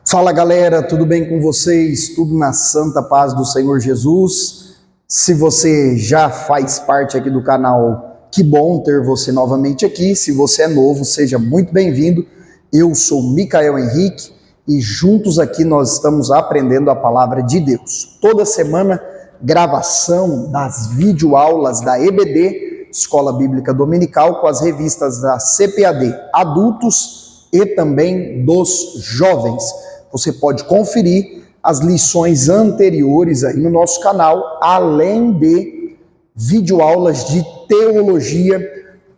Fala galera, tudo bem com vocês? Tudo na santa paz do Senhor Jesus? Se você já faz parte aqui do canal, que bom ter você novamente aqui. Se você é novo, seja muito bem-vindo. Eu sou Micael Henrique e juntos aqui nós estamos aprendendo a palavra de Deus. Toda semana, gravação das videoaulas da EBD, Escola Bíblica Dominical, com as revistas da CPAD Adultos e também dos Jovens. Você pode conferir as lições anteriores aí no nosso canal, além de videoaulas de teologia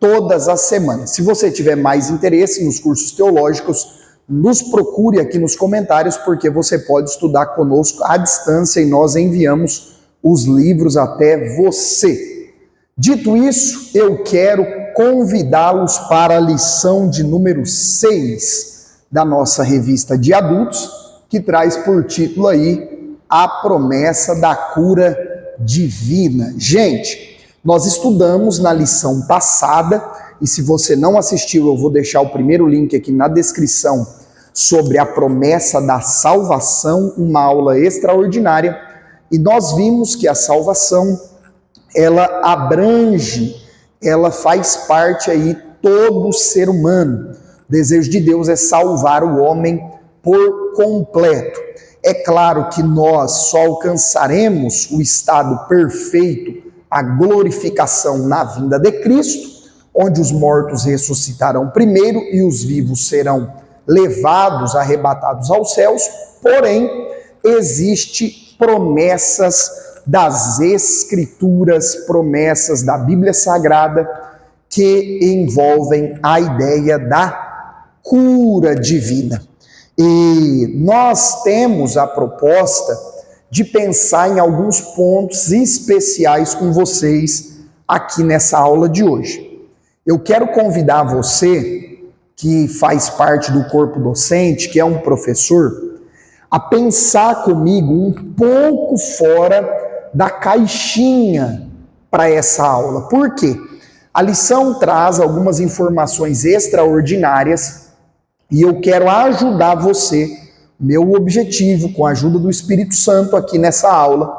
todas as semanas. Se você tiver mais interesse nos cursos teológicos, nos procure aqui nos comentários, porque você pode estudar conosco à distância e nós enviamos os livros até você. Dito isso, eu quero convidá-los para a lição de número 6 da nossa revista de adultos, que traz por título aí A Promessa da Cura Divina. Gente, nós estudamos na lição passada, e se você não assistiu, eu vou deixar o primeiro link aqui na descrição sobre a promessa da salvação, uma aula extraordinária, e nós vimos que a salvação, ela abrange, ela faz parte aí todo ser humano. O desejo de Deus é salvar o homem por completo. É claro que nós só alcançaremos o estado perfeito, a glorificação na vinda de Cristo, onde os mortos ressuscitarão primeiro e os vivos serão levados, arrebatados aos céus. Porém, existe promessas das Escrituras, promessas da Bíblia Sagrada que envolvem a ideia da cura divina. E nós temos a proposta de pensar em alguns pontos especiais com vocês aqui nessa aula de hoje. Eu quero convidar você, que faz parte do corpo docente, que é um professor, a pensar comigo um pouco fora da caixinha para essa aula. Por quê? A lição traz algumas informações extraordinárias e eu quero ajudar você. Meu objetivo, com a ajuda do Espírito Santo aqui nessa aula,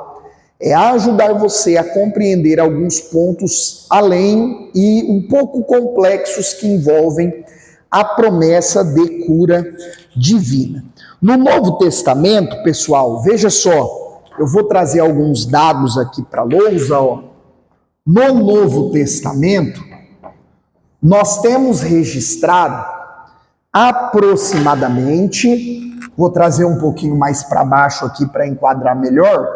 é ajudar você a compreender alguns pontos além e um pouco complexos que envolvem a promessa de cura divina. No Novo Testamento, pessoal, veja só, eu vou trazer alguns dados aqui para a lousa. No Novo Testamento, nós temos registrado aproximadamente, vou trazer um pouquinho mais para baixo aqui para enquadrar melhor.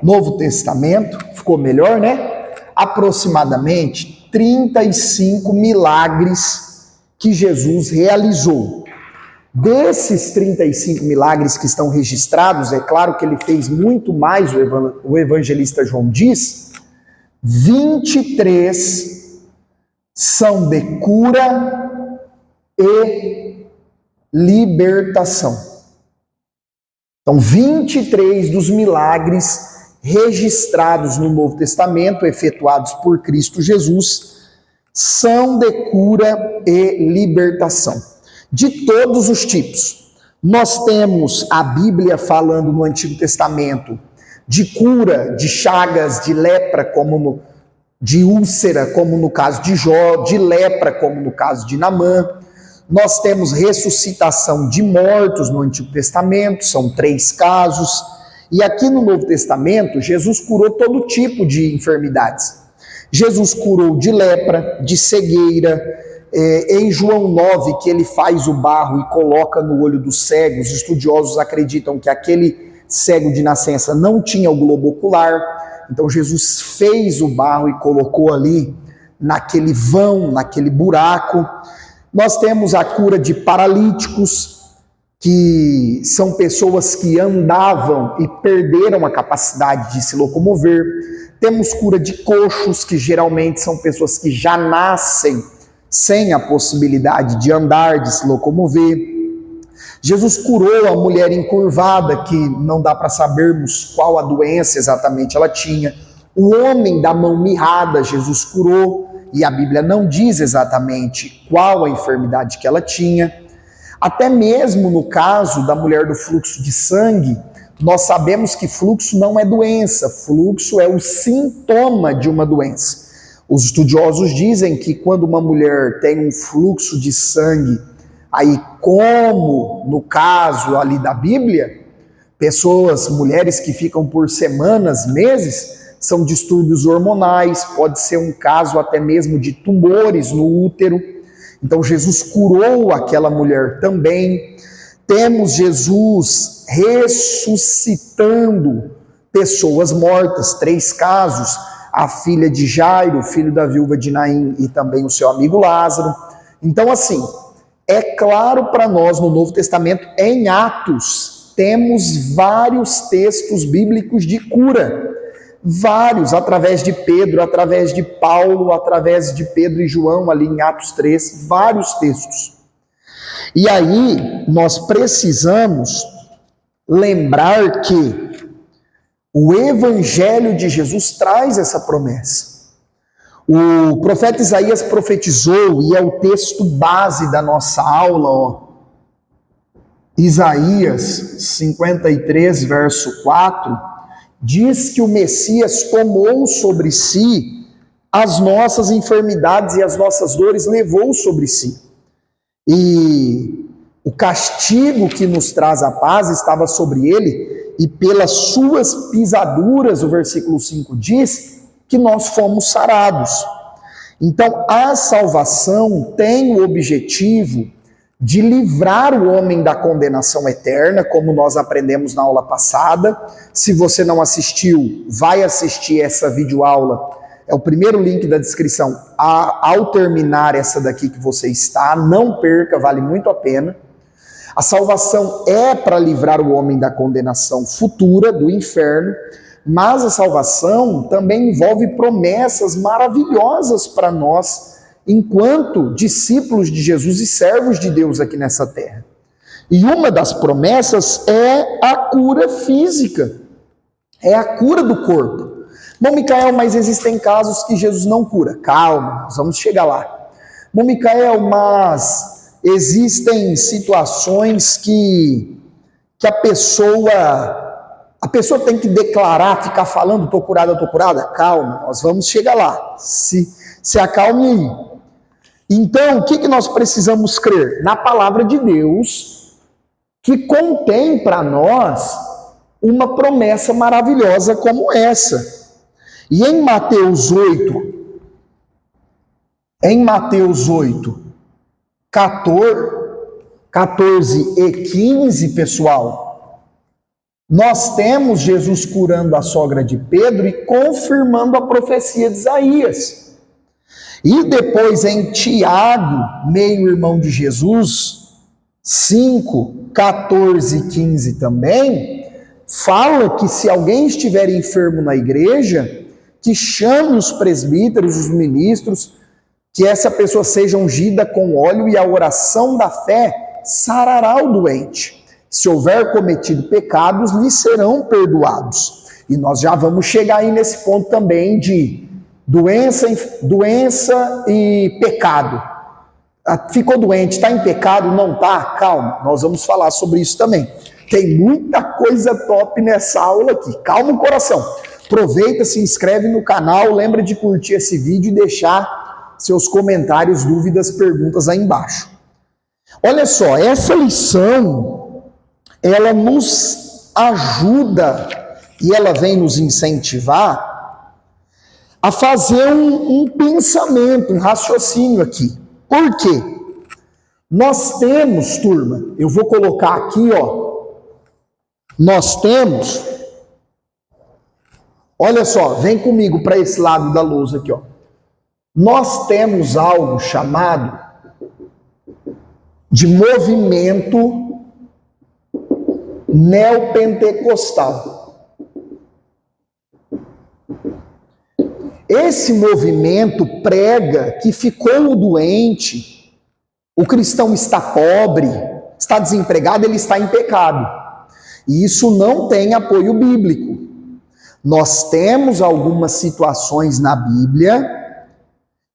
Novo Testamento, ficou melhor, né? Aproximadamente 35 milagres que Jesus realizou. Desses 35 milagres que estão registrados, é claro que ele fez muito mais, o evangelista João diz, 23 são de cura e libertação. Então, 23 dos milagres registrados no Novo Testamento, efetuados por Cristo Jesus, são de cura e libertação, de todos os tipos. Nós temos a Bíblia falando no Antigo Testamento de cura de chagas, de lepra, de úlcera, como no caso de Jó, de lepra, como no caso de Naamã. Nós temos ressuscitação de mortos no Antigo Testamento, são 3 casos. E aqui no Novo Testamento, Jesus curou todo tipo de enfermidades. Jesus curou de lepra, de cegueira. Em João 9, que ele faz o barro e coloca no olho dos cegos, estudiosos acreditam que aquele cego de nascença não tinha o globo ocular. Então Jesus fez o barro e colocou ali naquele vão, naquele buraco. Nós temos a cura de paralíticos, que são pessoas que andavam e perderam a capacidade de se locomover. Temos cura de coxos, que geralmente são pessoas que já nascem sem a possibilidade de andar, de se locomover. Jesus curou a mulher encurvada, que não dá para sabermos qual a doença exatamente ela tinha. O homem da mão mirrada, Jesus curou, e a Bíblia não diz exatamente qual a enfermidade que ela tinha. Até mesmo no caso da mulher do fluxo de sangue, nós sabemos que fluxo não é doença, fluxo é o sintoma de uma doença. Os estudiosos dizem que quando uma mulher tem um fluxo de sangue, aí como no caso ali da Bíblia, mulheres que ficam por semanas, meses, são distúrbios hormonais, pode ser um caso até mesmo de tumores no útero. Então Jesus curou aquela mulher também. Temos Jesus ressuscitando pessoas mortas, 3 casos, a filha de Jairo, filho da viúva de Naim e também o seu amigo Lázaro. Então assim, é claro para nós no Novo Testamento, em Atos, temos vários textos bíblicos de cura. Vários, através de Pedro, através de Paulo, através de Pedro e João, ali em Atos 3, vários textos. E aí, nós precisamos lembrar que o Evangelho de Jesus traz essa promessa. O profeta Isaías profetizou, e é o texto base da nossa aula, ó. Isaías 53, verso 4, diz que o Messias tomou sobre si as nossas enfermidades e as nossas dores levou sobre si. E o castigo que nos traz a paz estava sobre ele, e pelas suas pisaduras, o versículo 5 diz, que nós fomos sarados. Então, a salvação tem o objetivo de livrar o homem da condenação eterna, como nós aprendemos na aula passada. Se você não assistiu, vai assistir essa videoaula. É o primeiro link da descrição. Ao terminar essa daqui que você está, não perca, vale muito a pena. A salvação é para livrar o homem da condenação futura, do inferno, mas a salvação também envolve promessas maravilhosas para nós, enquanto discípulos de Jesus e servos de Deus aqui nessa terra. E uma das promessas é a cura física, é a cura do corpo. Bom, Micael, mas existem casos que Jesus não cura. Calma, nós vamos chegar lá. Bom, Micael, mas existem situações que a pessoa tem que declarar, ficar falando, estou curada, estou curada. Calma, nós vamos chegar lá. Se acalme aí. Então, o que nós precisamos crer? Na palavra de Deus, que contém para nós uma promessa maravilhosa como essa. E em Mateus 8, 14 e 15, pessoal, nós temos Jesus curando a sogra de Pedro e confirmando a profecia de Isaías. E depois em Tiago, meio-irmão de Jesus, 5, 14 e 15 também, fala que se alguém estiver enfermo na igreja, que chame os presbíteros, os ministros, que essa pessoa seja ungida com óleo e a oração da fé sarará o doente. Se houver cometido pecados, lhe serão perdoados. E nós já vamos chegar aí nesse ponto também de doença e pecado. Ficou doente, está em pecado? Não está? Calma, nós vamos falar sobre isso também. Tem muita coisa top nessa aula aqui. Calma o coração. Aproveita, se inscreve no canal, lembra de curtir esse vídeo e deixar seus comentários, dúvidas, perguntas aí embaixo. Olha só, essa lição, ela nos ajuda e ela vem nos incentivar a fazer um pensamento, um raciocínio aqui. Por quê? Nós temos, turma, eu vou colocar aqui, ó, nós temos, olha só, vem comigo para esse lado da lousa aqui, ó. Nós temos algo chamado de movimento neopentecostal. Esse movimento prega que ficou doente, o cristão está pobre, está desempregado, ele está em pecado. E isso não tem apoio bíblico. Nós temos algumas situações na Bíblia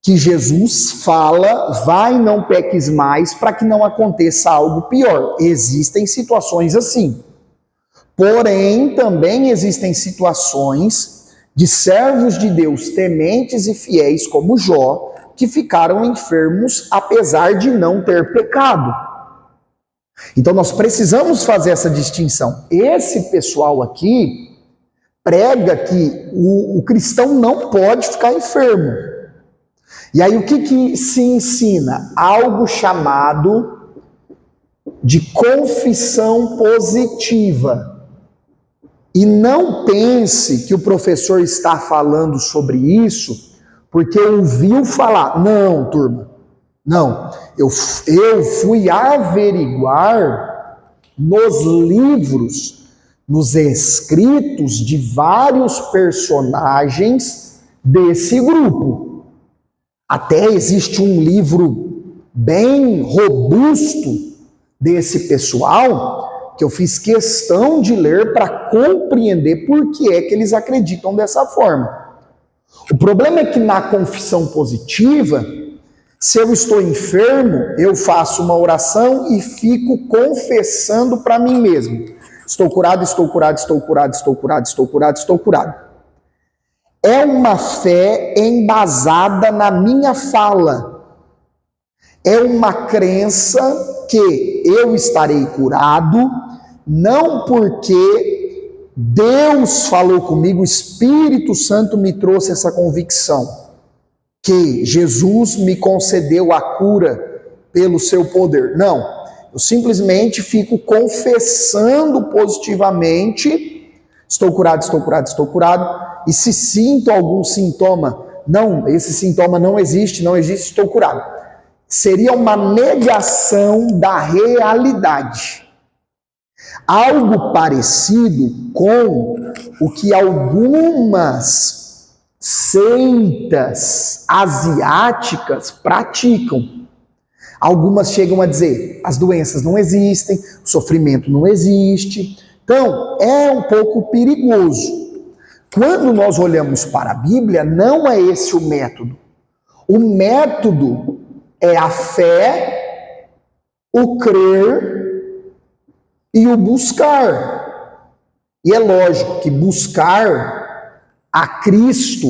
que Jesus fala, vai, não peques mais, para que não aconteça algo pior. Existem situações assim. Porém, também existem situações de servos de Deus tementes e fiéis como Jó, que ficaram enfermos apesar de não ter pecado. Então nós precisamos fazer essa distinção. Esse pessoal aqui prega que o cristão não pode ficar enfermo. E aí o que se ensina? Algo chamado de confissão positiva. E não pense que o professor está falando sobre isso porque ouviu falar. Não, turma. Não. Eu fui averiguar nos livros, nos escritos de vários personagens desse grupo. Até existe um livro bem robusto desse pessoal que eu fiz questão de ler para compreender por que é que eles acreditam dessa forma. O problema é que na confissão positiva, se eu estou enfermo, eu faço uma oração e fico confessando para mim mesmo. Estou curado, estou curado, estou curado, estou curado, estou curado, estou curado. É uma fé embasada na minha fala. É uma crença que eu estarei curado, não porque Deus falou comigo, o Espírito Santo me trouxe essa convicção, que Jesus me concedeu a cura pelo seu poder. Não, eu simplesmente fico confessando positivamente, estou curado, estou curado, estou curado, e se sinto algum sintoma, não, esse sintoma não existe, estou curado. Seria uma negação da realidade. Algo parecido com o que algumas seitas asiáticas praticam. Algumas chegam a dizer, as doenças não existem, o sofrimento não existe. Então, é um pouco perigoso. Quando nós olhamos para a Bíblia, não é esse o método. O método é a fé, o crer e o buscar. E é lógico que buscar a Cristo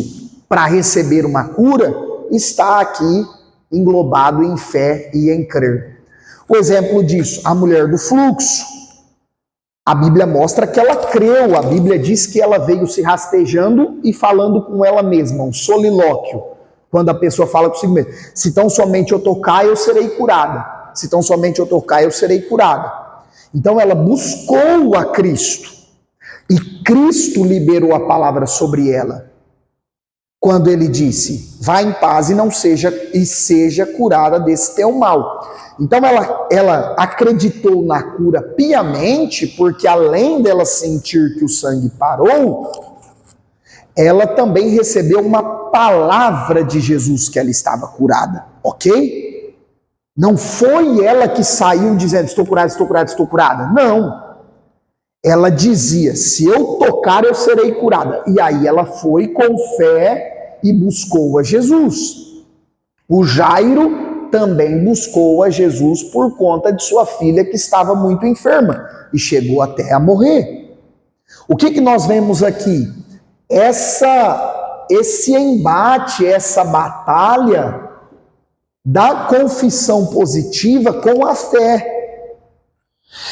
para receber uma cura está aqui englobado em fé e em crer. O exemplo disso, a mulher do fluxo. A Bíblia mostra que ela creu, a Bíblia diz que ela veio se rastejando e falando com ela mesma, um solilóquio. Quando a pessoa fala consigo mesma, se tão somente eu tocar, eu serei curada. Se tão somente eu tocar, eu serei curada. Então ela buscou a Cristo. E Cristo liberou a palavra sobre ela. Quando ele disse, vá em paz e seja curada desse teu mal. Então ela acreditou na cura piamente, porque além dela sentir que o sangue parou, ela também recebeu uma palavra de Jesus que ela estava curada, ok? Não foi ela que saiu dizendo, estou curada, estou curada, estou curada. Não. Ela dizia, se eu tocar eu serei curada. E aí ela foi com fé e buscou a Jesus. O Jairo também buscou a Jesus por conta de sua filha que estava muito enferma e chegou até a morrer. O que nós vemos aqui? Esse embate, essa batalha da confissão positiva com a fé.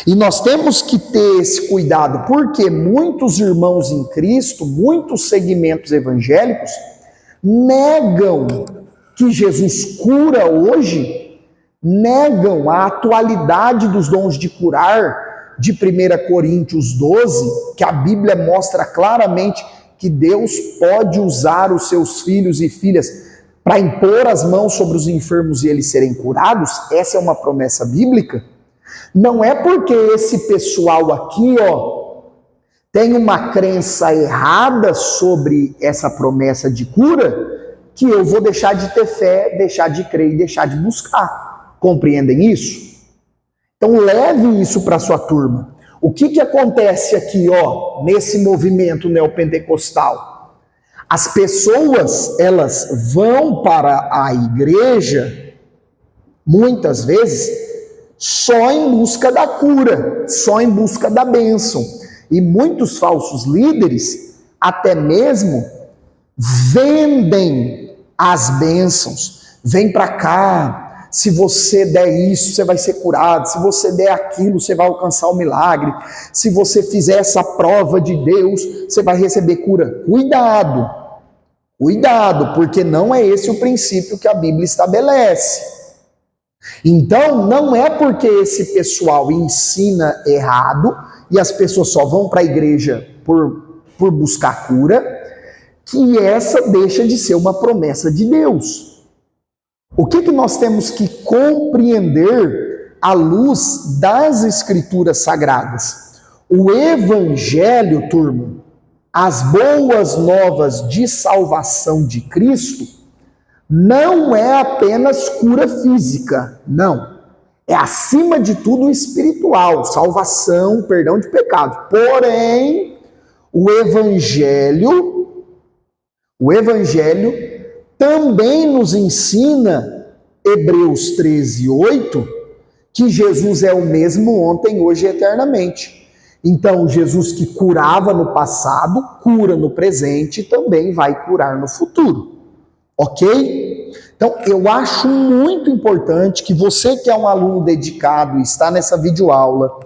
E nós temos que ter esse cuidado, porque muitos irmãos em Cristo, muitos segmentos evangélicos, negam que Jesus cura hoje, negam a atualidade dos dons de curar de 1 Coríntios 12, que a Bíblia mostra claramente que Deus pode usar os seus filhos e filhas para impor as mãos sobre os enfermos e eles serem curados. Essa é uma promessa bíblica. Não é porque esse pessoal aqui, tem uma crença errada sobre essa promessa de cura, que eu vou deixar de ter fé, deixar de crer e deixar de buscar. Compreendem isso? Então leve isso para a sua turma. O que acontece aqui, nesse movimento neopentecostal? As pessoas, elas vão para a igreja, muitas vezes, só em busca da cura, só em busca da bênção. E muitos falsos líderes, até mesmo, vendem as bênçãos. Vem para cá, se você der isso, você vai ser curado. Se você der aquilo, você vai alcançar o milagre. Se você fizer essa prova de Deus, você vai receber cura. Cuidado, cuidado, porque não é esse o princípio que a Bíblia estabelece. Então, não é porque esse pessoal ensina errado e as pessoas só vão para a igreja por buscar cura, que essa deixa de ser uma promessa de Deus. O que nós temos que compreender à luz das Escrituras Sagradas? O Evangelho, turma, as boas novas de salvação de Cristo, não é apenas cura física, não. É acima de tudo espiritual, salvação, perdão de pecado. Porém, o Evangelho também nos ensina, Hebreus 13:8, que Jesus é o mesmo ontem, hoje e eternamente. Então, Jesus que curava no passado, cura no presente e também vai curar no futuro. Ok? Então, eu acho muito importante que você que é um aluno dedicado e está nessa videoaula,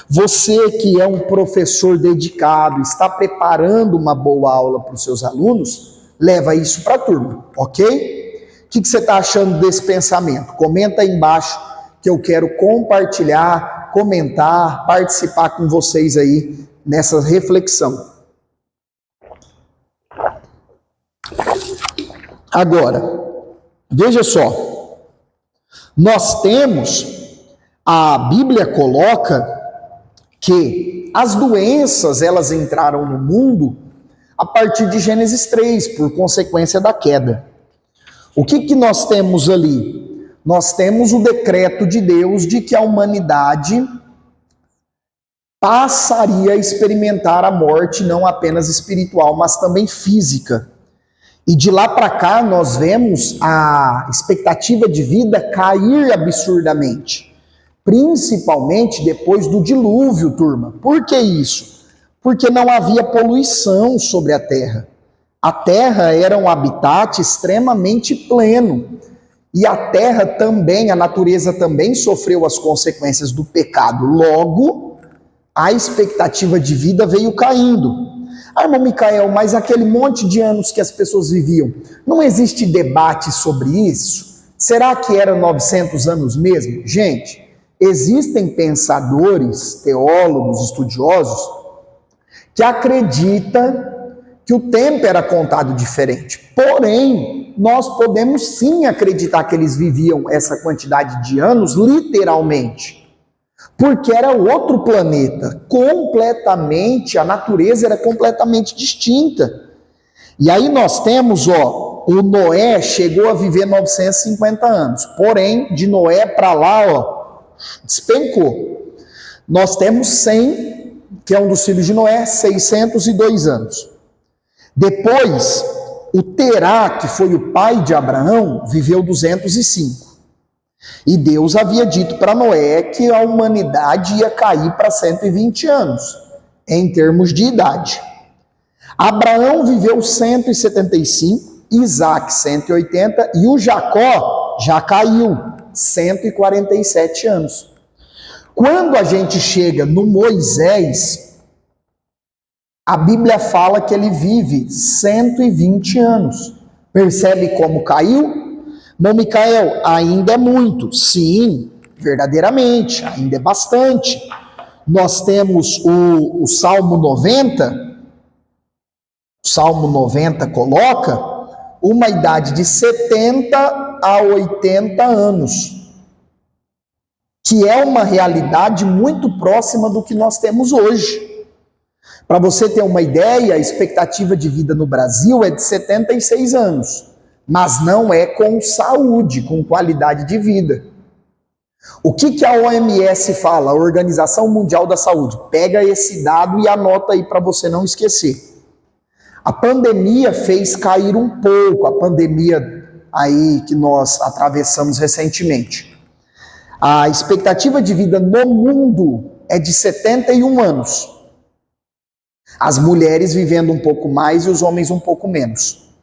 você que é um professor dedicado, está preparando uma boa aula para os seus alunos, leva isso para a turma, ok? O que você está achando desse pensamento? Comenta aí embaixo que eu quero compartilhar, comentar, participar com vocês aí nessa reflexão. Agora, veja só, nós temos, a Bíblia coloca que as doenças, elas entraram no mundo a partir de Gênesis 3, por consequência da queda. O que nós temos ali? Nós temos o decreto de Deus de que a humanidade passaria a experimentar a morte não apenas espiritual, mas também física. E de lá para cá nós vemos a expectativa de vida cair absurdamente, principalmente depois do dilúvio, turma. Por que isso? Porque não havia poluição sobre a terra. A terra era um habitat extremamente pleno. E a terra também, a natureza também sofreu as consequências do pecado. Logo, a expectativa de vida veio caindo. Ah, irmão Micael, mas aquele monte de anos que as pessoas viviam, não existe debate sobre isso? Será que era 900 anos mesmo? Gente, existem pensadores, teólogos, estudiosos, que acreditam que o tempo era contado diferente. Porém, nós podemos sim acreditar que eles viviam essa quantidade de anos literalmente. Porque era outro planeta, completamente, a natureza era completamente distinta. E aí nós temos, o Noé chegou a viver 950 anos, porém, de Noé para lá, despencou. Nós temos 100, que é um dos filhos de Noé, 602 anos. Depois, o Terá, que foi o pai de Abraão, viveu 205. E Deus havia dito para Noé que a humanidade ia cair para 120 anos, em termos de idade. Abraão viveu 175, Isaac 180 e o Jacó já caiu, 147 anos. Quando a gente chega no Moisés, a Bíblia fala que ele vive 120 anos. Percebe como caiu? Não, Micael, ainda é muito. Sim, verdadeiramente, ainda é bastante. Nós temos o Salmo 90. O Salmo 90 coloca uma idade de 70 a 80 anos, que é uma realidade muito próxima do que nós temos hoje. Para você ter uma ideia, a expectativa de vida no Brasil é de 76 anos. Mas não é com saúde, com qualidade de vida. O que a OMS fala, a Organização Mundial da Saúde? Pega esse dado e anota aí para você não esquecer. A pandemia fez cair um pouco, a pandemia aí que nós atravessamos recentemente. A expectativa de vida no mundo é de 71 anos. As mulheres vivendo um pouco mais e os homens um pouco menos.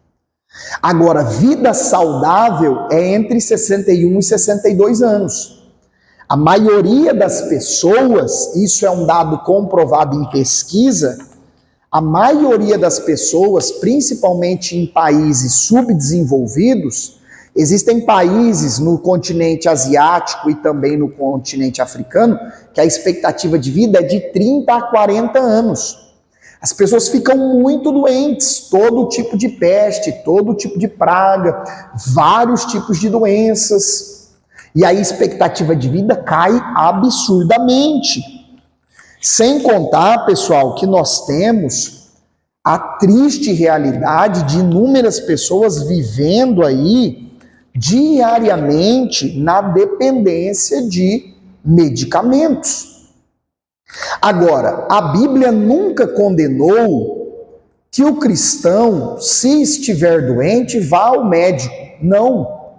Agora, vida saudável é entre 61 e 62 anos. A maioria das pessoas, isso é um dado comprovado em pesquisa, a maioria das pessoas, principalmente em países subdesenvolvidos, existem países no continente asiático e também no continente africano, que a expectativa de vida é de 30 a 40 anos. As pessoas ficam muito doentes, todo tipo de peste, todo tipo de praga, vários tipos de doenças. E aí a expectativa de vida cai absurdamente. Sem contar, pessoal, que nós temos a triste realidade de inúmeras pessoas vivendo aí diariamente na dependência de medicamentos. Agora, a Bíblia nunca condenou que o cristão, se estiver doente, vá ao médico. Não.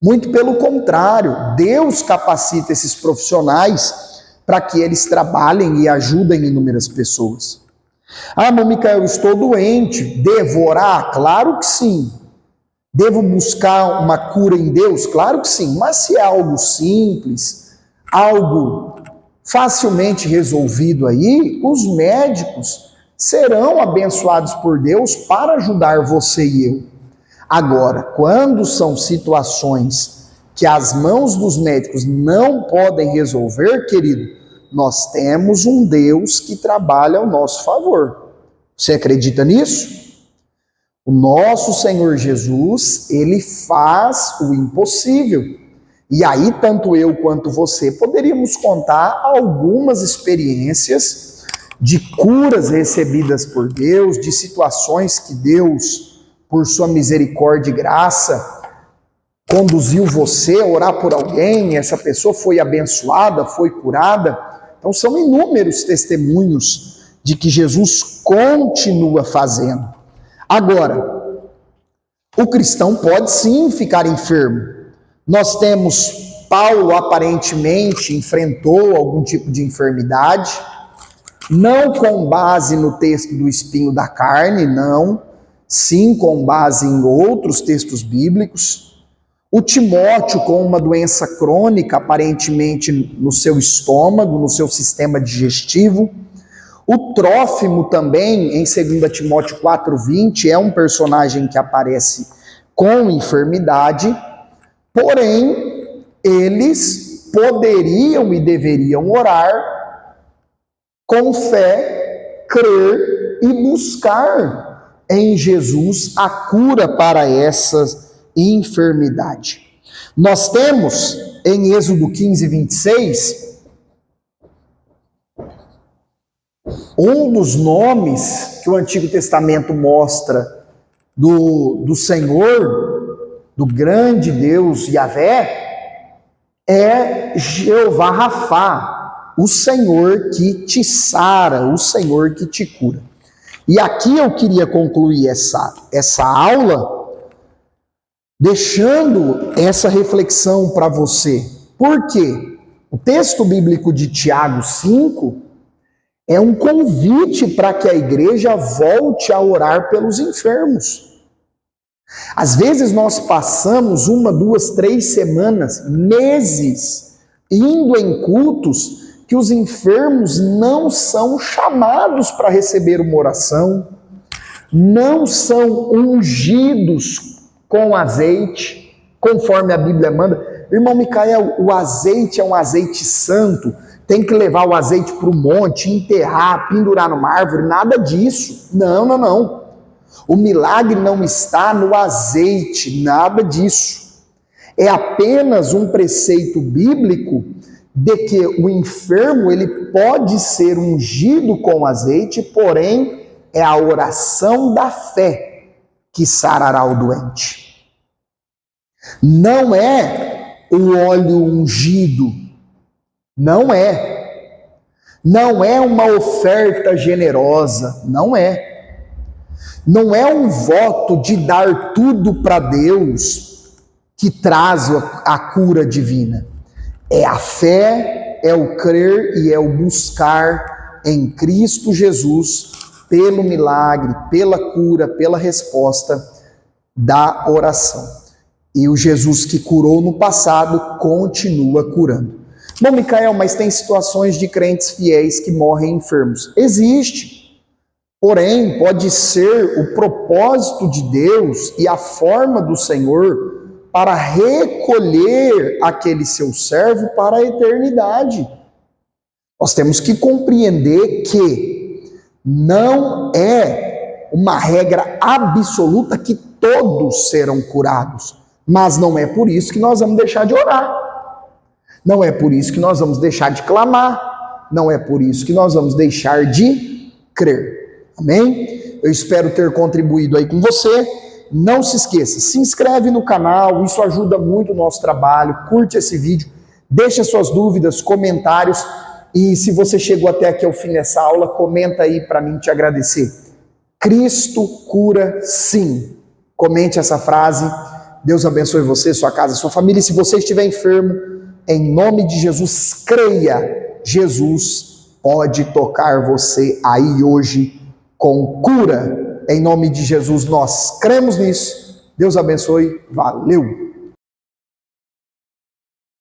Muito pelo contrário, Deus capacita esses profissionais para que eles trabalhem e ajudem inúmeras pessoas. Ah, mas Micael, eu estou doente. Devo orar? Claro que sim. Devo buscar uma cura em Deus? Claro que sim. Mas se é algo simples, algo facilmente resolvido aí, os médicos serão abençoados por Deus para ajudar você e eu. Agora, quando são situações que as mãos dos médicos não podem resolver, querido, nós temos um Deus que trabalha ao nosso favor. Você acredita nisso? O nosso Senhor Jesus, ele faz o impossível. E aí, tanto eu quanto você poderíamos contar algumas experiências de curas recebidas por Deus, de situações que Deus, por sua misericórdia e graça, conduziu você a orar por alguém, essa pessoa foi abençoada, foi curada. Então são inúmeros testemunhos de que Jesus continua fazendo. Agora, o cristão pode sim ficar enfermo. Nós temos Paulo aparentemente enfrentou algum tipo de enfermidade, não com base no texto do espinho da carne, não, sim com base em outros textos bíblicos. O Timóteo com uma doença crônica, aparentemente no seu estômago, no seu sistema digestivo. O Trófimo também, em 2 Timóteo 4,20, é um personagem que aparece com enfermidade, porém, eles poderiam e deveriam orar com fé, crer e buscar em Jesus a cura para essas enfermidade. Nós temos em Êxodo 15:26 um dos nomes que o Antigo Testamento mostra do Senhor, do grande Deus Yahvé, é Jeová Rafá, o Senhor que te sara, o Senhor que te cura. E aqui eu queria concluir essa aula deixando essa reflexão para você. Por quê? O texto bíblico de Tiago 5 é um convite para que a igreja volte a orar pelos enfermos. Às vezes nós passamos 1, 2, 3 semanas, meses, indo em cultos que os enfermos não são chamados para receber uma oração, não são ungidos com azeite, conforme a Bíblia manda. Irmão Micael, o azeite é um azeite santo, tem que levar o azeite para o monte, enterrar, pendurar numa árvore, nada disso. Não. O milagre não está no azeite, nada disso. É apenas um preceito bíblico de que o enfermo ele pode ser ungido com azeite, porém é a oração da fé que sarará o doente. Não é o óleo ungido, não é uma oferta generosa, não é. Não é um voto de dar tudo para Deus que traz a cura divina. É a fé, é o crer e é o buscar em Cristo Jesus pelo milagre, pela cura, pela resposta da oração. E o Jesus que curou no passado continua curando. Bom, Micael, mas tem situações de crentes fiéis que morrem enfermos. Existe. Porém, pode ser o propósito de Deus e a forma do Senhor para recolher aquele seu servo para a eternidade. Nós temos que compreender que não é uma regra absoluta que todos serão curados, mas não é por isso que nós vamos deixar de orar. Não é por isso que nós vamos deixar de clamar. Não é por isso que nós vamos deixar de crer. Amém? Eu espero ter contribuído aí com você. Não se esqueça, se inscreve no canal, isso ajuda muito o nosso trabalho. Curte esse vídeo, deixa suas dúvidas, comentários. E se você chegou até aqui ao fim dessa aula, comenta aí para mim te agradecer. Cristo cura sim. Comente essa frase. Deus abençoe você, sua casa, sua família. E se você estiver enfermo, em nome de Jesus, creia. Jesus pode tocar você aí hoje com cura. Em nome de Jesus, nós cremos nisso. Deus abençoe. Valeu!